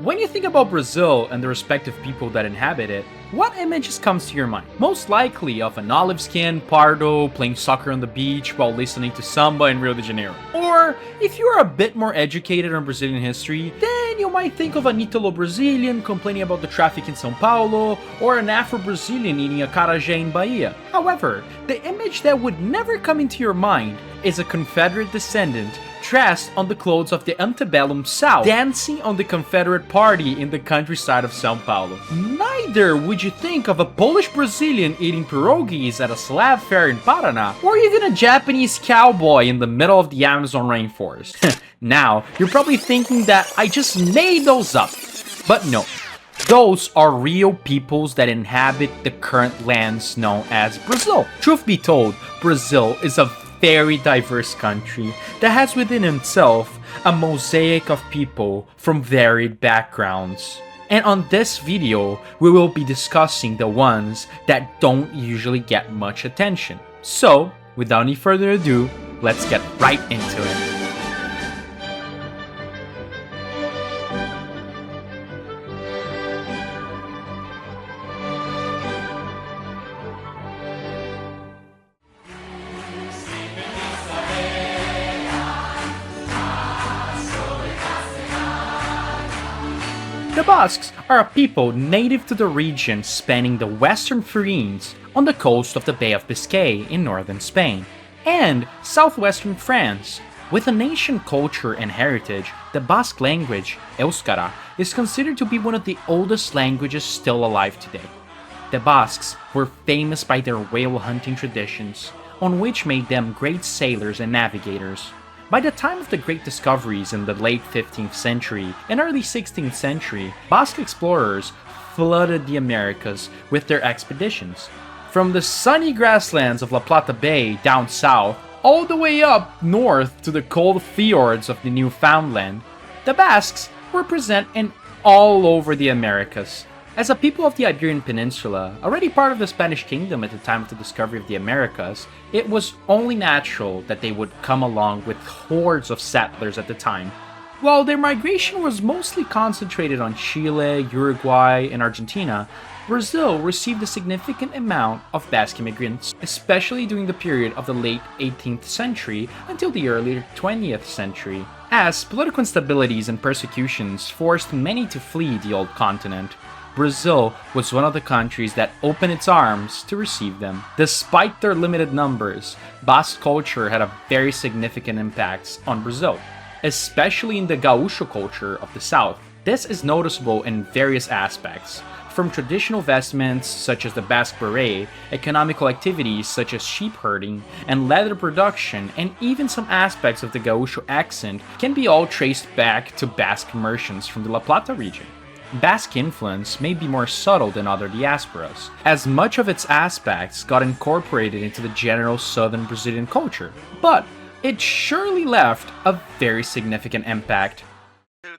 When you think about Brazil and the respective people that inhabit it, what images comes to your mind? Most likely of an olive-skinned pardo playing soccer on the beach while listening to samba in Rio de Janeiro. Or, if you are a bit more educated on Brazilian history, then you might think of an Italo-Brazilian complaining about the traffic in São Paulo, or an Afro-Brazilian eating acarajé in Bahia. However, the image that would never come into your mind is a Confederate descendant dressed on the clothes of the antebellum South, dancing on the Confederate party in the countryside of São Paulo. Neither would you think of a Polish Brazilian eating pierogies at a Slav fair in Paraná, or even a Japanese cowboy in the middle of the Amazon rainforest. Now, you're probably thinking that I just made those up. But no. Those are real peoples that inhabit the current lands known as Brazil. Truth be told, Brazil is a very diverse country that has within itself a mosaic of people from varied backgrounds. And on this video, we will be discussing the ones that don't usually get much attention. So, without any further ado, let's get right into it. The Basques are a people native to the region spanning the western Pyrenees on the coast of the Bay of Biscay in northern Spain, and southwestern France. With an ancient culture and heritage, the Basque language, Euskara, is considered to be one of the oldest languages still alive today. The Basques were famous by their whale hunting traditions, on which made them great sailors and navigators. By the time of the great discoveries in the late 15th century and early 16th century, Basque explorers flooded the Americas with their expeditions. From the sunny grasslands of La Plata Bay down south, all the way up north to the cold fjords of the Newfoundland, the Basques were present in all over the Americas. As a people of the Iberian Peninsula, already part of the Spanish kingdom at the time of the discovery of the Americas, it was only natural that they would come along with hordes of settlers at the time. While their migration was mostly concentrated on Chile, Uruguay, and Argentina, Brazil received a significant amount of Basque immigrants, especially during the period of the late 18th century until the early 20th century, as political instabilities and persecutions forced many to flee the old continent. Brazil was one of the countries that opened its arms to receive them. Despite their limited numbers, Basque culture had a very significant impact on Brazil, especially in the Gaúcho culture of the south. This is noticeable in various aspects, from traditional vestments such as the Basque beret, economical activities such as sheep herding and leather production, and even some aspects of the Gaúcho accent can be all traced back to Basque merchants from the La Plata region. Basque influence may be more subtle than other diasporas, as much of its aspects got incorporated into the general southern Brazilian culture, but it surely left a very significant impact. The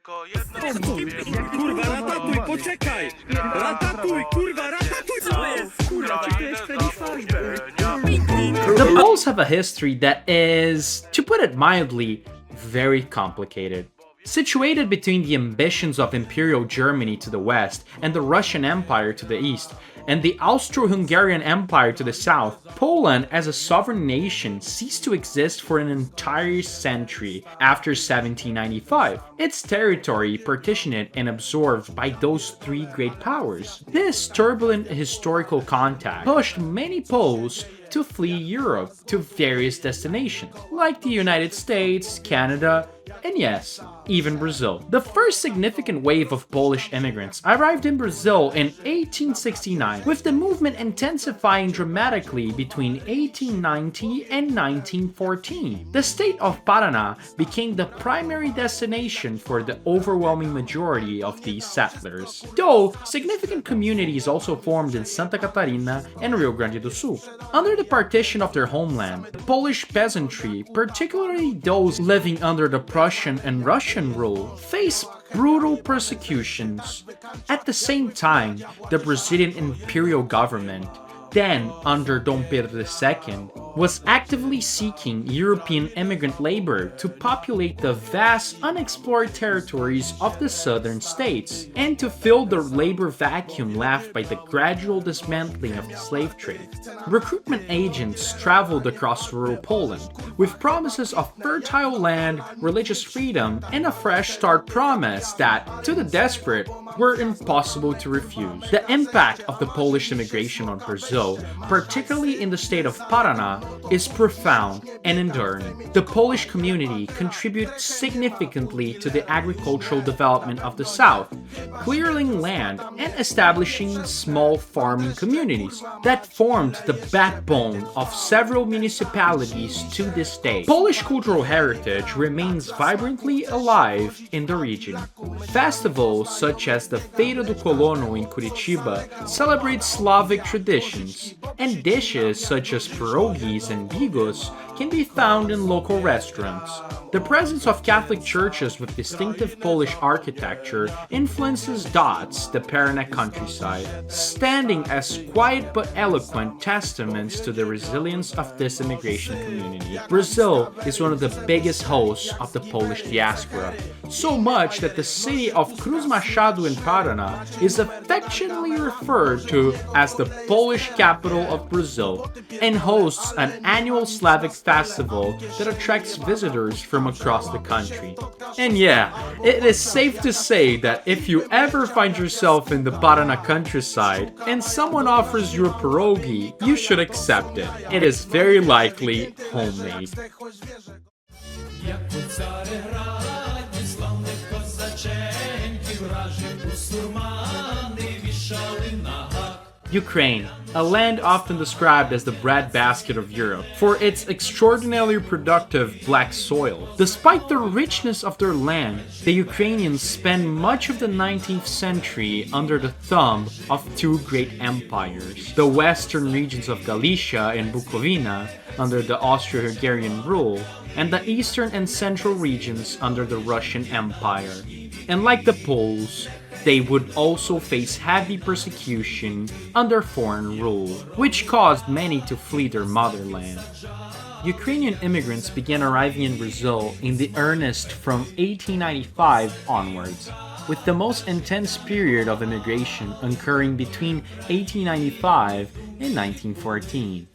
Poles have a history that is, to put it mildly, very complicated. Situated between the ambitions of Imperial Germany to the west and the Russian Empire to the east, and the Austro-Hungarian Empire to the south, Poland as a sovereign nation ceased to exist for an entire century after 1795. Its territory partitioned and absorbed by those three great powers. This turbulent historical contact pushed many Poles to flee Europe to various destinations, like the United States, Canada, and yes, even Brazil. The first significant wave of Polish immigrants arrived in Brazil in 1869, with the movement intensifying dramatically between 1890 and 1914. The state of Paraná became the primary destination for the overwhelming majority of these settlers, though significant communities also formed in Santa Catarina and Rio Grande do Sul. Under the partition of their homeland, the Polish peasantry, particularly those living under the Prussian and Russian rule, faced brutal persecutions. At the same time, the Brazilian imperial government then under Dom Pedro II, was actively seeking European immigrant labor to populate the vast unexplored territories of the southern states and to fill the labor vacuum left by the gradual dismantling of the slave trade. Recruitment agents traveled across rural Poland with promises of fertile land, religious freedom, and a fresh start promise that, to the desperate, were impossible to refuse. The impact of the Polish immigration on Brazil, particularly in the state of Paraná, is profound and enduring. The Polish community contributed significantly to the agricultural development of the South, clearing land and establishing small farming communities that formed the backbone of several municipalities to this day. Polish cultural heritage remains vibrantly alive in the region. Festivals such as the Feira do Colono in Curitiba celebrate Slavic traditions, and dishes such as pierogies and bigos can be found in local restaurants. The presence of Catholic churches with distinctive Polish architecture influences dots the Paraná countryside, standing as quiet but eloquent testaments to the resilience of this immigration community. Brazil is one of the biggest hosts of the Polish diaspora, so much that the city of Cruz Machado in Paraná is affectionately referred to as the Polish capital of Brazil and hosts an annual Slavic festival that attracts visitors from across the country. And yeah, it is safe to say that if you ever find yourself in the Paraná countryside and someone offers you a pierogi, you should accept it. It is very likely homemade. Ukraine, a land often described as the breadbasket of Europe for its extraordinarily productive black soil. Despite the richness of their land, the Ukrainians spent much of the 19th century under the thumb of two great empires: the western regions of Galicia and Bukovina under the Austro-Hungarian rule, and the eastern and central regions under the Russian Empire. And like the Poles, they would also face heavy persecution under foreign rule, which caused many to flee their motherland. Ukrainian immigrants began arriving in Brazil in the earnest from 1895 onwards, with the most intense period of immigration occurring between 1895 and 1914.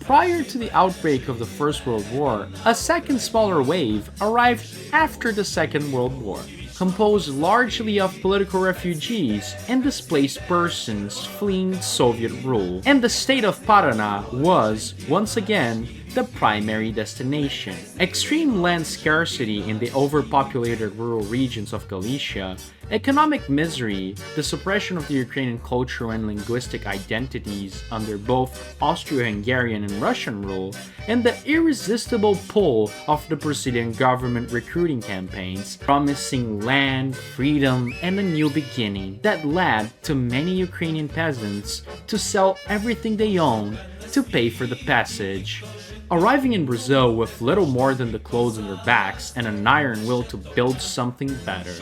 Prior to the outbreak of the First World War, a second smaller wave arrived after the Second World War, composed largely of political refugees and displaced persons fleeing Soviet rule. And the state of Paraná was, once again, the primary destination. Extreme land scarcity in the overpopulated rural regions of Galicia, economic misery, the suppression of the Ukrainian cultural and linguistic identities under both Austro-Hungarian and Russian rule, and the irresistible pull of the Brazilian government recruiting campaigns, promising land, freedom, and a new beginning that led to many Ukrainian peasants to sell everything they own to pay for the passage. Arriving in Brazil with little more than the clothes on their backs and an iron will to build something better.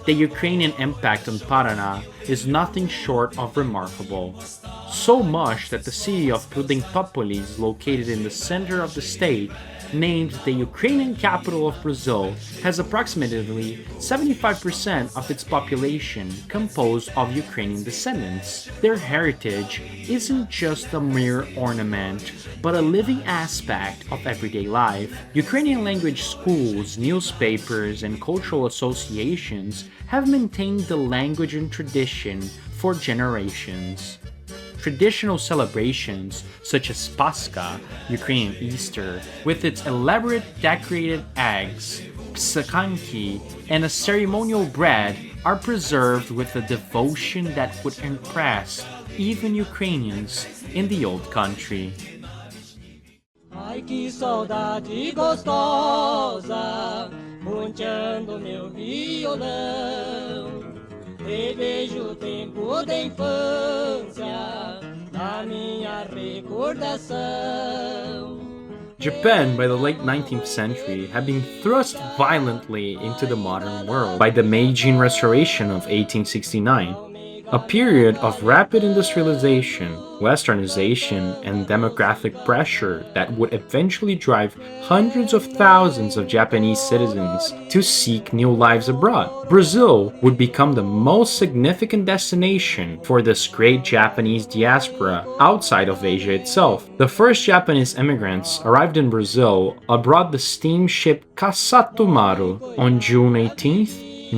The Ukrainian impact on Paraná is nothing short of remarkable. So much that the city of Prudentópolis, located in the center of the state, named the Ukrainian capital of Brazil, has approximately 75% of its population composed of Ukrainian descendants. Their heritage isn't just a mere ornament, but a living aspect of everyday life. Ukrainian language schools, newspapers, and cultural associations have maintained the language and tradition for generations. Traditional celebrations such as Pascha, Ukrainian Easter, with its elaborate decorated eggs, psakanki, and a ceremonial bread are preserved with a devotion that would impress even Ukrainians in the old country. Ai que saudade gostosa, ponteando meu violão. Revejo o tempo da infância, na minha recordação. Japan, by the late 19th century, had been thrust violently into the modern world by the Meiji Restoration of 1869. A period of rapid industrialization, westernization, and demographic pressure that would eventually drive hundreds of thousands of Japanese citizens to seek new lives abroad. Brazil would become the most significant destination for this great Japanese diaspora outside of Asia itself. The first Japanese immigrants arrived in Brazil aboard the steamship Kasatomaru on June 18,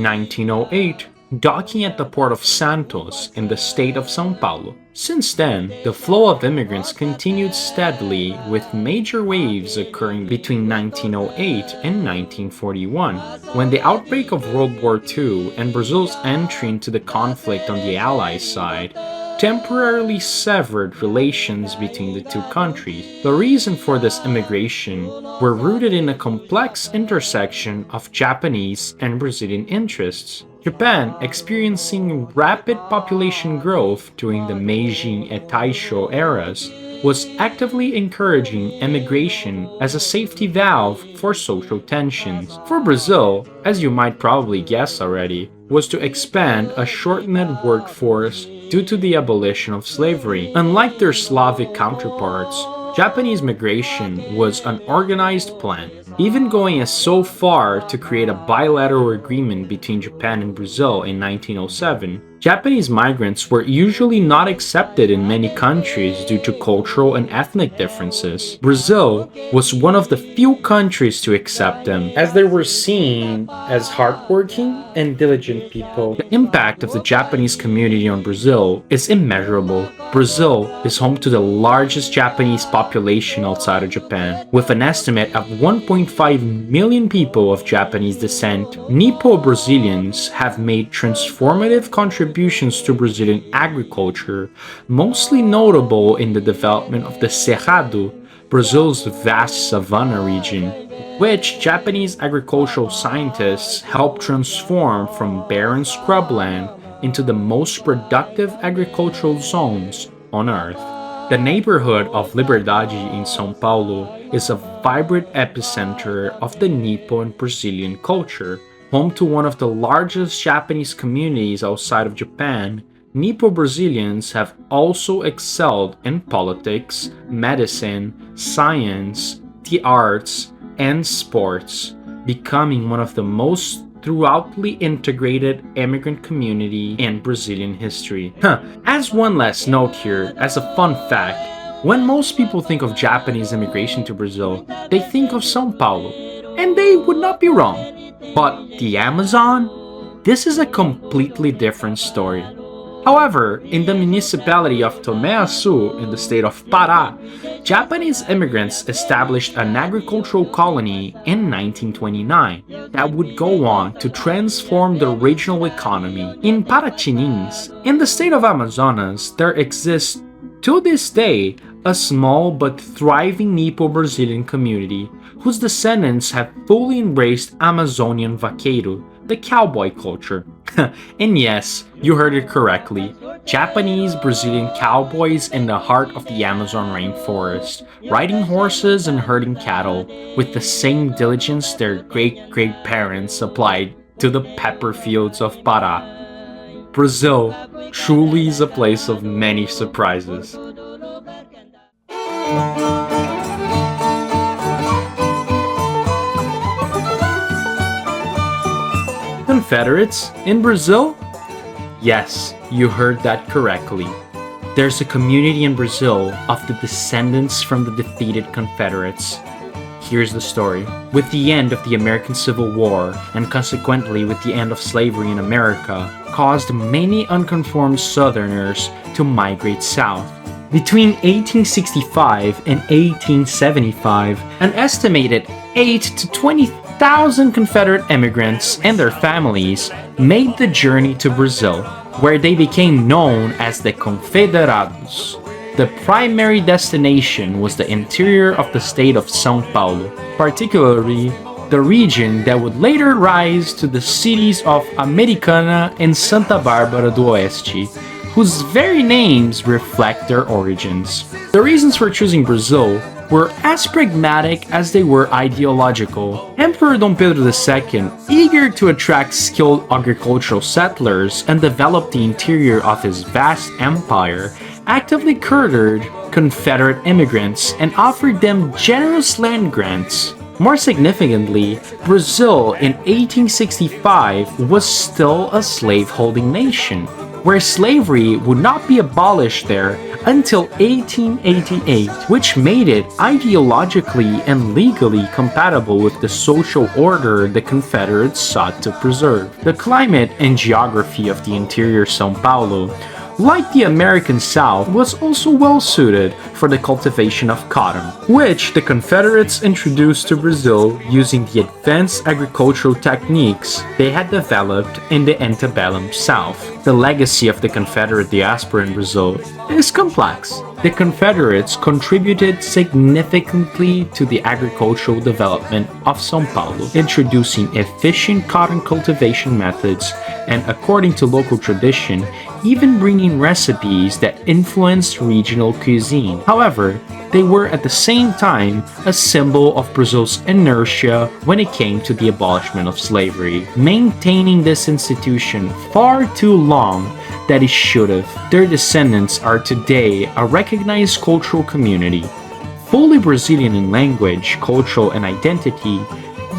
1908. Docking at the port of Santos in the state of São Paulo. Since then, the flow of immigrants continued steadily, with major waves occurring between 1908 and 1941, when the outbreak of World War II and Brazil's entry into the conflict on the Allies' side temporarily severed relations between the two countries. The reason for this immigration were rooted in a complex intersection of Japanese and Brazilian interests. Japan, experiencing rapid population growth during the Meiji and Taisho eras, was actively encouraging immigration as a safety valve for social tensions. For Brazil, as you might probably guess already, was to expand a shortened workforce due to the abolition of slavery. Unlike their Slavic counterparts, Japanese migration was an organized plan, even going as so far to create a bilateral agreement between Japan and Brazil in 1907. Japanese migrants were usually not accepted in many countries due to cultural and ethnic differences. Brazil was one of the few countries to accept them, as they were seen as hardworking and diligent people. The impact of the Japanese community on Brazil is immeasurable. Brazil is home to the largest Japanese population outside of Japan, with an estimate of 1.5 million people of Japanese descent. Nipo-Brazilians have made transformative contributions to Brazilian agriculture, mostly notable in the development of the Cerrado, Brazil's vast savanna region, which Japanese agricultural scientists helped transform from barren scrubland into the most productive agricultural zones on Earth. The neighborhood of Liberdade in São Paulo is a vibrant epicenter of the Nippon Brazilian culture. Home to one of the largest Japanese communities outside of Japan, Nipo-Brazilians have also excelled in politics, medicine, science, the arts, and sports, becoming one of the most throughoutly integrated immigrant community in Brazilian history. As one last note here, as a fun fact, when most people think of Japanese immigration to Brazil, they think of São Paulo, and they would not be wrong. But the Amazon? This is a completely different story. However, in the municipality of Tomé-Açu in the state of Pará, Japanese immigrants established an agricultural colony in 1929 that would go on to transform the regional economy. In Paratinins, in the state of Amazonas, there exists, to this day, a small but thriving Nipo-Brazilian community whose descendants have fully embraced Amazonian vaqueiro, the cowboy culture. And yes, you heard it correctly, Japanese Brazilian cowboys in the heart of the Amazon rainforest, riding horses and herding cattle with the same diligence their great-great-parents applied to the pepper fields of Pará. Brazil truly is a place of many surprises. Confederates in Brazil? Yes, you heard that correctly. There's a community in Brazil of the descendants from the defeated Confederates. Here's the story. With the end of the American Civil War, and consequently with the end of slavery in America, caused many unconformed Southerners to migrate south. Between 1865 and 1875, an estimated 8 to 20,000 Confederate immigrants and their families made the journey to Brazil, where they became known as the Confederados. The primary destination was the interior of the state of São Paulo, particularly the region that would later rise to the cities of Americana and Santa Bárbara do Oeste, whose very names reflect their origins. The reasons for choosing Brazil were as pragmatic as they were ideological. Emperor Dom Pedro II, eager to attract skilled agricultural settlers and develop the interior of his vast empire, actively courted Confederate immigrants and offered them generous land grants. More significantly, Brazil in 1865 was still a slave-holding nation, where slavery would not be abolished there until 1888, which made it ideologically and legally compatible with the social order the Confederates sought to preserve. The climate and geography of the interior São Paulo, like the American South, was also well suited for the cultivation of cotton, which the Confederates introduced to Brazil using the advanced agricultural techniques they had developed in the antebellum South. The legacy of the Confederate diaspora in Brazil is complex. The Confederates contributed significantly to the agricultural development of São Paulo, introducing efficient cotton cultivation methods and, according to local tradition, even bringing recipes that influenced regional cuisine. However, they were at the same time a symbol of Brazil's inertia when it came to the abolishment of slavery, maintaining this institution far too long that it should have. Their descendants are today a recognized cultural community, fully Brazilian in language, culture, and identity,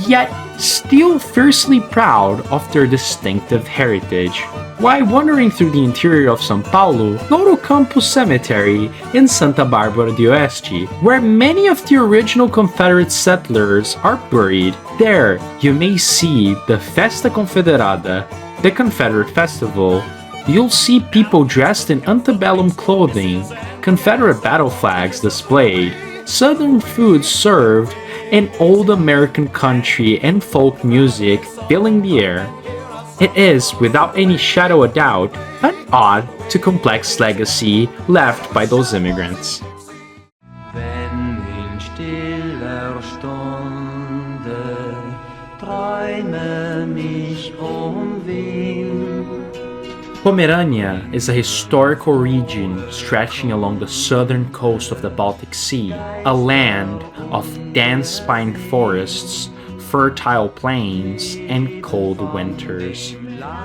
yet still fiercely proud of their distinctive heritage. While wandering through the interior of São Paulo, go to Campos Cemetery in Santa Bárbara do Oeste, where many of the original Confederate settlers are buried. There, you may see the Festa Confederada, the Confederate Festival. You'll see people dressed in antebellum clothing, Confederate battle flags displayed, Southern food served, and old American country and folk music filling the air. It is, without any shadow of doubt, an odd to complex legacy left by those immigrants. Wenn in stiller Stunde Träume mich umwehen. Pomerania is a historical region stretching along the southern coast of the Baltic Sea, a land of dense pine forests, fertile plains, and cold winters.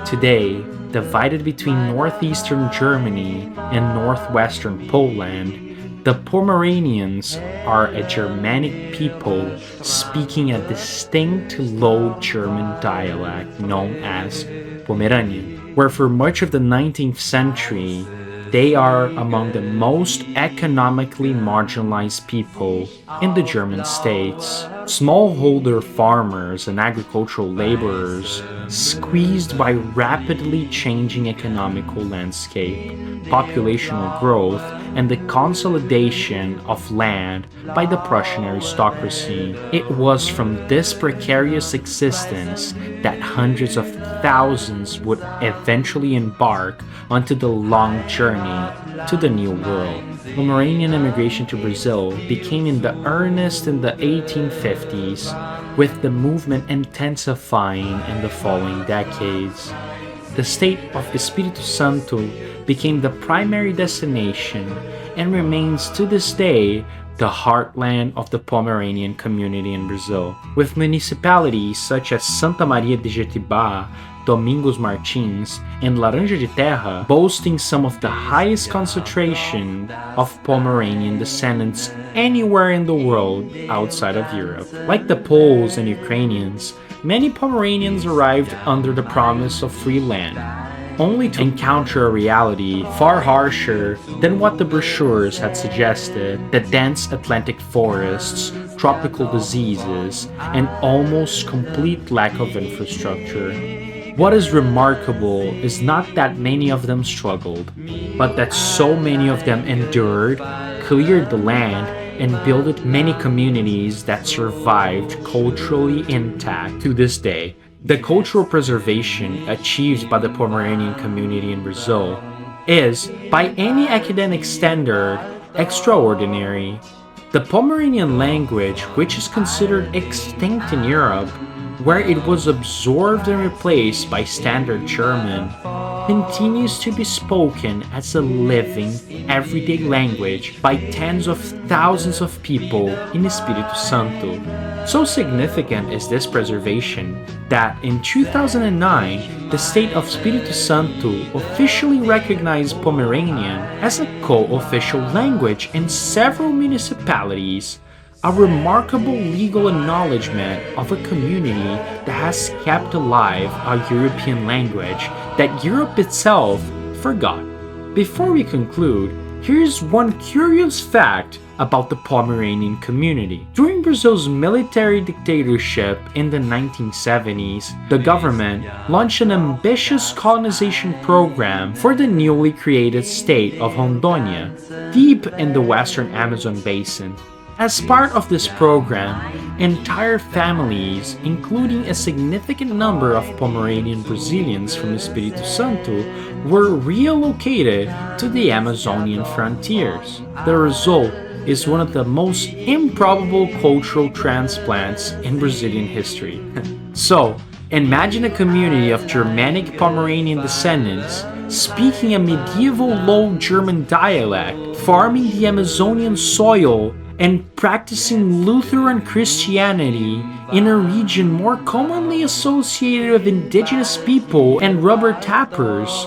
Today, divided between northeastern Germany and northwestern Poland, the Pomeranians are a Germanic people speaking a distinct Low German dialect known as Pomeranian, where for much of the 19th century, they are among the most economically marginalized people in the German states. Smallholder farmers and agricultural laborers, squeezed by rapidly changing economical landscape, populational growth, and the consolidation of land by the Prussian aristocracy. It was from this precarious existence that hundreds of thousands would eventually embark onto the long journey to the New World. Pomeranian immigration to Brazil became in earnest in the 1850s, with the movement intensifying in the following decades. The state of Espírito Santo became the primary destination and remains to this day the heartland of the Pomeranian community in Brazil, with municipalities such as Santa Maria de Jetibá, Domingos Martins, and Laranja de Terra boasting some of the highest concentration of Pomeranian descendants anywhere in the world outside of Europe. Like the Poles and Ukrainians, many Pomeranians arrived under the promise of free land, only to encounter a reality far harsher than what the brochures had suggested: the dense Atlantic forests, tropical diseases, and almost complete lack of infrastructure. What is remarkable is not that many of them struggled, but that so many of them endured, cleared the land, and built many communities that survived culturally intact to this day. The cultural preservation achieved by the Pomeranian community in Brazil is, by any academic standard, extraordinary. The Pomeranian language, which is considered extinct in Europe, where it was absorbed and replaced by Standard German, continues to be spoken as a living everyday language by tens of thousands of people in Espírito Santo. So significant is this preservation that in 2009, the state of Espírito Santo officially recognized Pomeranian as a co-official language in several municipalities, a remarkable legal acknowledgement of a community that has kept alive a European language that Europe itself forgot. Before we conclude, here's one curious fact about the Pomeranian community. During Brazil's military dictatorship in the 1970s, the government launched an ambitious colonization program for the newly created state of Rondônia, deep in the western Amazon basin. As part of this program, entire families, including a significant number of Pomeranian Brazilians from Espírito Santo, were relocated to the Amazonian frontiers. The result is one of the most improbable cultural transplants in Brazilian history. So, imagine a community of Germanic Pomeranian descendants speaking a medieval Low German dialect, farming the Amazonian soil, and practicing Lutheran Christianity in a region more commonly associated with indigenous people and rubber tappers.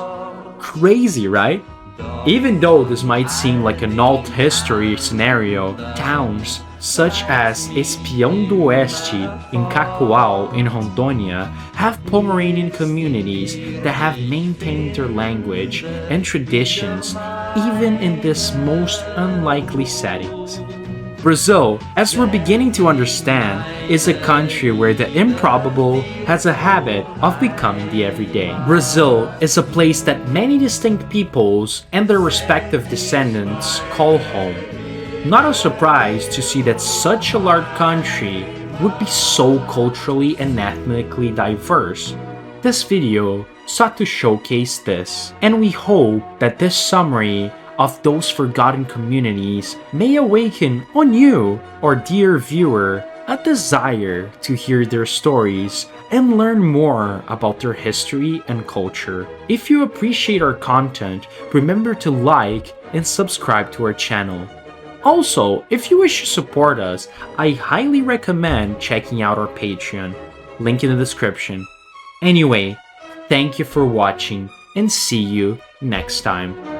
Crazy, right? Even though this might seem like an alt history scenario, towns such as Espião do Oeste in Cacoal in Rondônia have Pomeranian communities that have maintained their language and traditions even in this most unlikely settings. Brazil, as we're beginning to understand, is a country where the improbable has a habit of becoming the everyday. Brazil is a place that many distinct peoples and their respective descendants call home. Not a surprise to see that such a large country would be so culturally and ethnically diverse. This video sought to showcase this, and we hope that this summary of those forgotten communities may awaken on you, our dear viewer, a desire to hear their stories and learn more about their history and culture. If you appreciate our content, remember to like and subscribe to our channel. Also, if you wish to support us, I highly recommend checking out our Patreon, link in the description. Anyway, thank you for watching and see you next time.